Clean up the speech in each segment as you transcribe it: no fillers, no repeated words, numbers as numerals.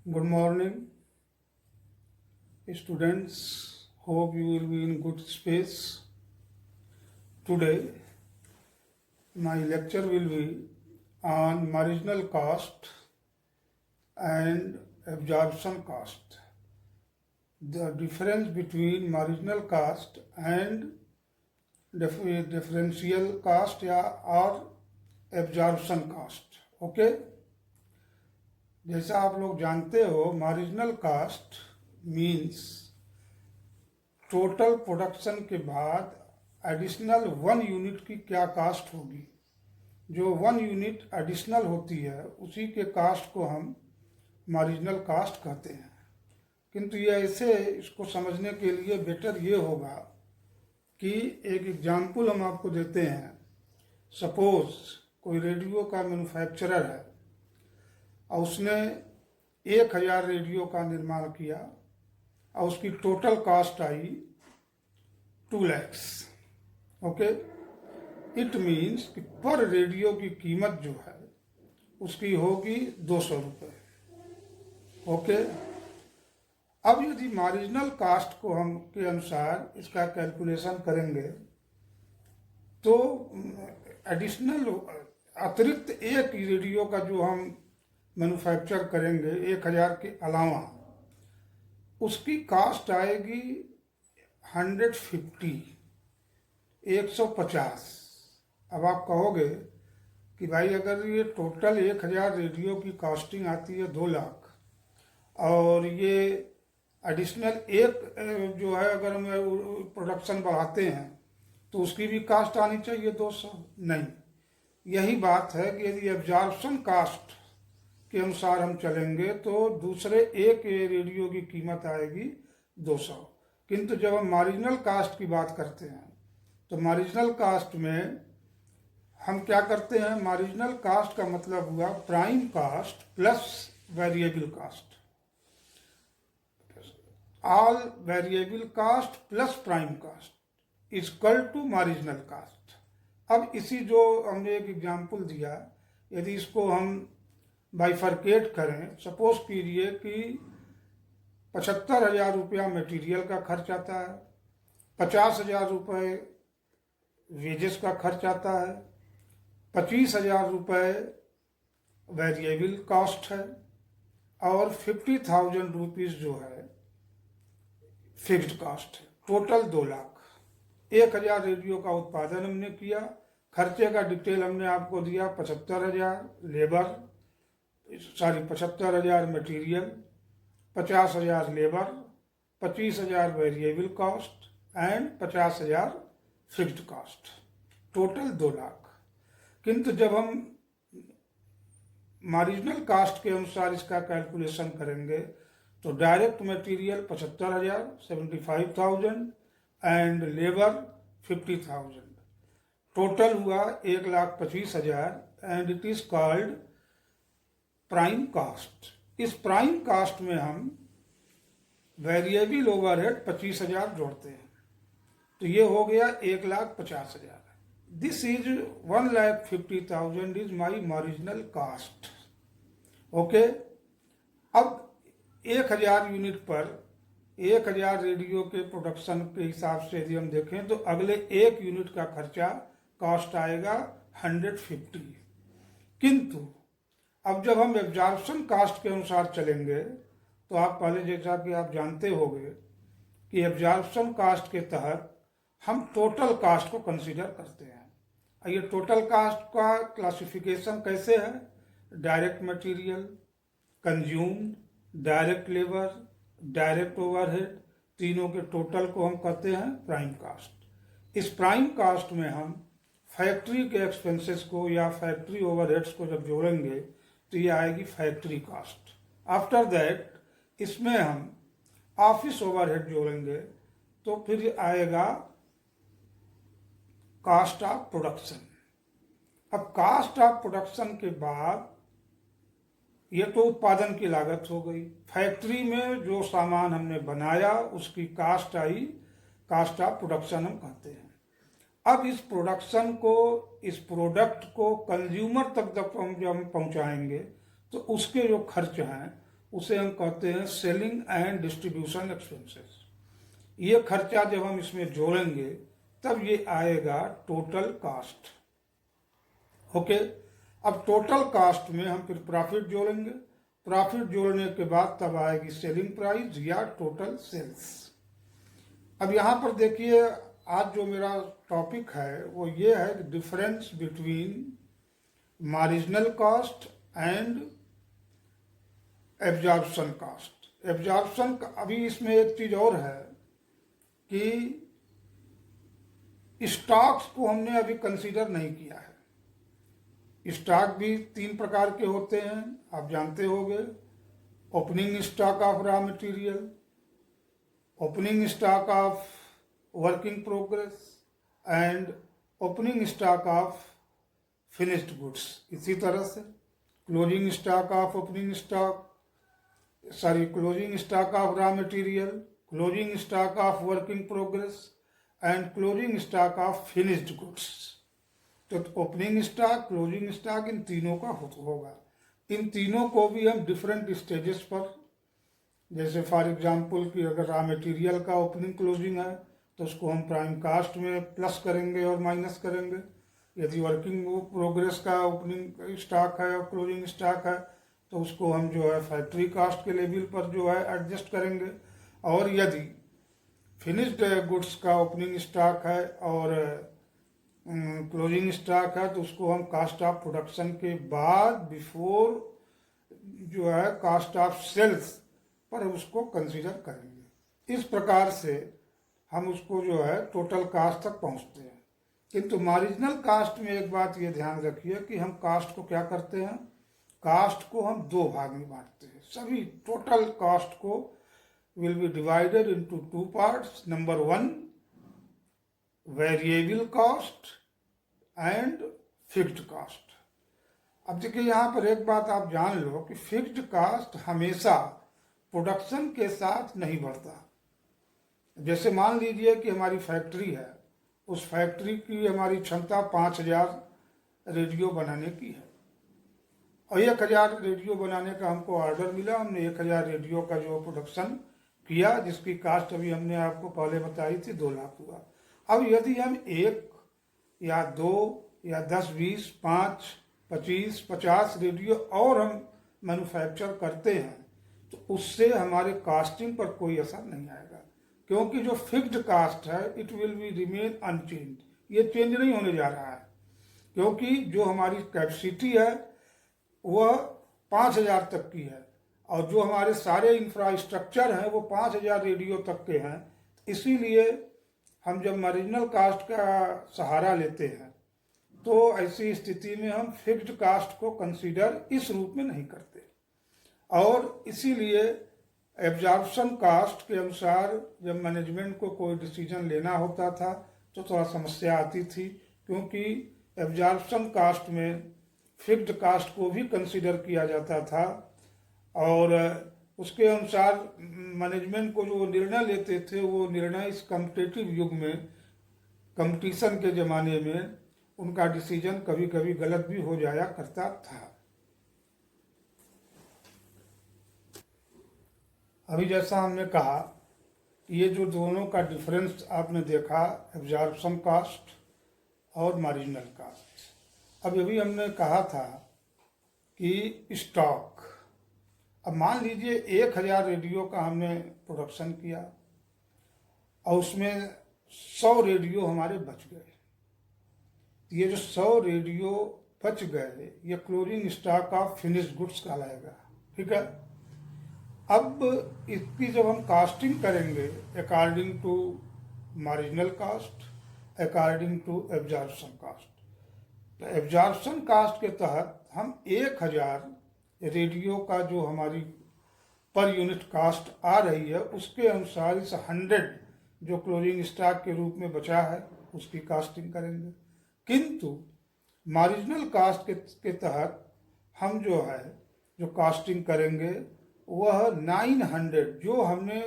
Good morning, students. Hope you will be in good space. Today, my lecture will be on marginal cost and absorption cost. The difference between marginal cost and differential cost or absorption cost. Okay? जैसा आप लोग जानते हो, marginal cast means total production के बाद additional 1 unit की क्या cast होगी। जो 1 यूनिट एडिशनल होती है उसी के कास्ट को हम मार्जिनल कास्ट कहते हैं। किंतु ये ऐसे इसको समझने के लिए बेटर ये होगा कि एक एग्जाम्पल हम आपको देते हैं। सपोज कोई रेडियो का मैन्युफैक्चरर है और उसने 1000 रेडियो का निर्माण किया और उसकी total cast I 2 lakh. Okay, it means कि पर रेडियो की कीमत जो है उसकी होगी 200 रुपये। ओके, अब यदि मार्जिनल कास्ट को हम के अनुसार इसका कैलकुलेशन करेंगे तो एडिशनल अतिरिक्त एक रेडियो का जो हम मैन्युफैक्चर करेंगे 1000 के अलावा, उसकी कास्ट आएगी 150। अब आप कहोगे कि भाई अगर ये टोटल 1000 रेडियो की कास्टिंग आती है 2 लाख और ये एडिशनल एक जो है अगर हम प्रोडक्शन बढ़ाते हैं तो उसकी भी कास्ट आनी चाहिए 200। नहीं, यही बात है कि यदि एब्जॉर्प्शन कास्ट के अनुसार हम चलेंगे तो दूसरे एक रेडियो की कीमत आएगी 200। किंतु जब हम मार्जिनल कास्ट की बात करते हैं तो मार्जिनल कास्ट में हम क्या करते हैं, मार्जिनल कास्ट का मतलब हुआ prime cost plus variable cost. All variable cost plus prime cost is equal to marginal cost. अब इसी जो हमने एक एग्जाम्पल दिया, यदि इसको हम बाइफरकेट करें, सपोज कीजिए कि 75,000 रुपया मटेरियल का खर्च आता है, 50,000 रुपये वेजेस का खर्च आता है, 25,000 रुपये वेरिएबल कॉस्ट है और 50,000 रुपीज़ जो है फिक्स्ड कॉस्ट है। टोटल 2 लाख। 1000 रेडियो का उत्पादन हमने किया, खर्चे का डिटेल हमने आपको दिया 75,000 labour 75,000 material, 50,000 labour, 25,000 variable cost and 50,000 fixed cost, total 2 lakh. किंतु जब हम मार्जिनल कास्ट के अनुसार इसका कैलकुलेशन करेंगे तो direct material 75,000 75,000 and labour 50,000, total हुआ 1,25,000 and it is called prime cost. इस प्राइम कास्ट में हम वेरिएबल ओवरहेड 25,000 जोड़ते हैं तो ये हो गया 1,50,000। This is 1,50,000 is my marginal cast. Okay, अब 1000 यूनिट पर 1000 रेडियो के प्रोडक्शन के हिसाब से यदि हम देखें तो अगले 1 यूनिट का खर्चा कॉस्ट आएगा 150। किंतु अब जब हम एब्जॉर्प्शन कास्ट के अनुसार चलेंगे तो आप पहले जैसा कि आप जानते होंगे कि एब्जॉर्प्शन कास्ट के तहत हम टोटल कास्ट को कंसीडर करते हैं। ये टोटल कास्ट का क्लासिफिकेशन कैसे है, direct material, consumed, direct labour, direct overhead, तीनों के टोटल को हम कहते हैं प्राइम कास्ट। इस प्राइम कास्ट में हम फैक्ट्री के एक्सपेंसेस को या फैक्ट्री ओवरहेड्स को जब जोड़ेंगे तो ये आएगी फैक्ट्री कास्ट। आफ्टर दैट इसमें हम ऑफिस ओवरहेड जोड़ेंगे तो फिर आएगा कास्ट ऑफ प्रोडक्शन। अब कास्ट ऑफ प्रोडक्शन के बाद ये तो उत्पादन की लागत हो गई, फैक्ट्री में जो सामान हमने बनाया उसकी कास्ट आई, कास्ट ऑफ प्रोडक्शन हम कहते हैं। अब इस प्रोडक्शन को, इस प्रोडक्ट को कंज्यूमर तक जब हम पहुंचाएंगे तो उसके जो खर्च हैं उसे हम कहते हैं सेलिंग एंड डिस्ट्रीब्यूशन एक्सपेंसेस। ये खर्चा जब हम इसमें जोड़ेंगे तब ये आएगा टोटल कास्ट। ओके, अब टोटल कास्ट में हम फिर प्रॉफिट जोड़ेंगे, प्रॉफिट जोड़ने के बाद तब आएगी सेलिंग प्राइस या टोटल सेल्स। अब यहाँ पर देखिए, आज जो मेरा टॉपिक है वो ये है कि difference between marginal cost and absorption cost. Absorption, अभी इसमें एक चीज और है कि स्टॉक्स को हमने अभी कंसीडर नहीं किया है। स्टॉक भी 3 प्रकार के होते हैं, आप जानते होंगे। Opening stock of raw material, opening stock of working progress and opening stock of finished goods. इसी तरह से closing stock of opening stock, closing stock of raw material, closing stock of working progress and closing stock of finished goods. तो opening stock, closing stock, इन तीनों का होगा। इन तीनों को भी हम डिफरेंट स्टेजेस पर, जैसे फॉर एग्जांपल कि अगर रॉ मटेरियल का ओपनिंग क्लोजिंग है तो उसको हम प्राइम कास्ट में प्लस करेंगे और माइनस करेंगे। यदि वर्किंग प्रोग्रेस का ओपनिंग स्टॉक है और क्लोजिंग स्टॉक है तो उसको हम जो है फैक्ट्री कास्ट के लेवल पर जो है एडजस्ट करेंगे। और यदि फिनिश्ड गुड्स का ओपनिंग स्टॉक है और क्लोजिंग स्टॉक है तो उसको हम कास्ट ऑफ प्रोडक्शन के बाद बिफोर जो है कास्ट ऑफ सेल्स पर उसको कंसीडर करेंगे। इस प्रकार से हम उसको जो है टोटल कास्ट तक पहुंचते हैं। किंतु मार्जिनल कास्ट में एक बात ये ध्यान रखिए कि हम कास्ट को क्या करते हैं, कास्ट को हम 2 भाग में बांटते हैं। सभी टोटल कास्ट को will be divided into 2 parts. Number 1, variable cost and fixed cost. अब देखिए, यहाँ पर एक बात आप जान लो कि फिक्स्ड कास्ट हमेशा प्रोडक्शन के साथ नहीं बढ़ता। जैसे मान लीजिए कि हमारी फैक्ट्री है, उस फैक्ट्री की हमारी क्षमता 5000 रेडियो बनाने की है और 1000 रेडियो बनाने का हमको ऑर्डर मिला। हमने 1000 रेडियो का जो प्रोडक्शन किया, जिसकी कास्ट अभी हमने आपको पहले बताई थी 2 लाख हुआ। अब यदि हम 1 या 2 या 10, 20, 5, 25, 50 रेडियो और हम मैन्युफैक्चर करते हैं तो उससे हमारे कास्टिंग पर कोई असर नहीं आएगा, क्योंकि जो फिक्स्ड कास्ट है it will be remain unchange. ये चेंज नहीं होने जा रहा है, क्योंकि जो हमारी कैपेसिटी है वह 5000 तक की है और जो हमारे सारे इंफ्रास्ट्रक्चर हैं वो 5000 रेडियो तक के हैं। इसीलिए हम जब मार्जिनल कास्ट का सहारा लेते हैं तो ऐसी स्थिति में हम फिक्स्ड कास्ट को कंसीडर इस रूप में नहीं करते। और इसीलिए एब्जॉर्प्शन कास्ट के अनुसार जब मैनेजमेंट को कोई डिसीजन लेना होता था तो थोड़ा समस्या आती थी, क्योंकि एब्जॉर्प्शन कास्ट में फिक्स्ड कास्ट को भी कंसीडर किया जाता था और उसके अनुसार मैनेजमेंट को जो निर्णय लेते थे वो निर्णय इस कॉम्पिटिटिव युग में, कंपटीशन के ज़माने में उनका डिसीजन कभी कभी गलत भी हो जाया करता था। अभी जैसा हमने कहा, ये जो दोनों का डिफरेंस आपने देखा, एब्जॉर्प्शन कास्ट और मार्जिनल कास्ट। अब अभी हमने कहा था कि स्टॉक, अब मान लीजिए 1000 रेडियो का हमने प्रोडक्शन किया और उसमें 100 रेडियो हमारे बच गए। ये जो 100 रेडियो बच गए ये closing stock of finished goods कहलाएगा, ठीक है। अब इसकी जब हम कास्टिंग करेंगे according to marginal cost, according to absorption cost, तो एब्जॉर्प्शन कास्ट के तहत हम 1000 रेडियो का जो हमारी पर यूनिट कास्ट आ रही है उसके अनुसार इस 100 जो क्लोजिंग स्टॉक के रूप में बचा है उसकी कास्टिंग करेंगे। किंतु मार्जिनल कास्ट के तहत हम जो कास्टिंग करेंगे वह 900 जो हमने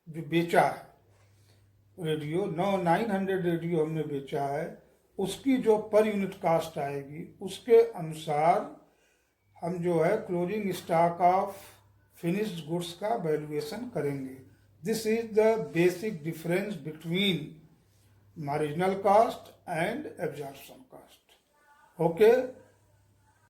जो बेचा है रेडियो, 900 रेडियो हमने बेचा है, उसकी जो पर यूनिट कास्ट आएगी उसके अनुसार हम closing stock of finished goods का वैल्यूएशन करेंगे। This is the basic difference between marginal cost and absorption cost. Okay.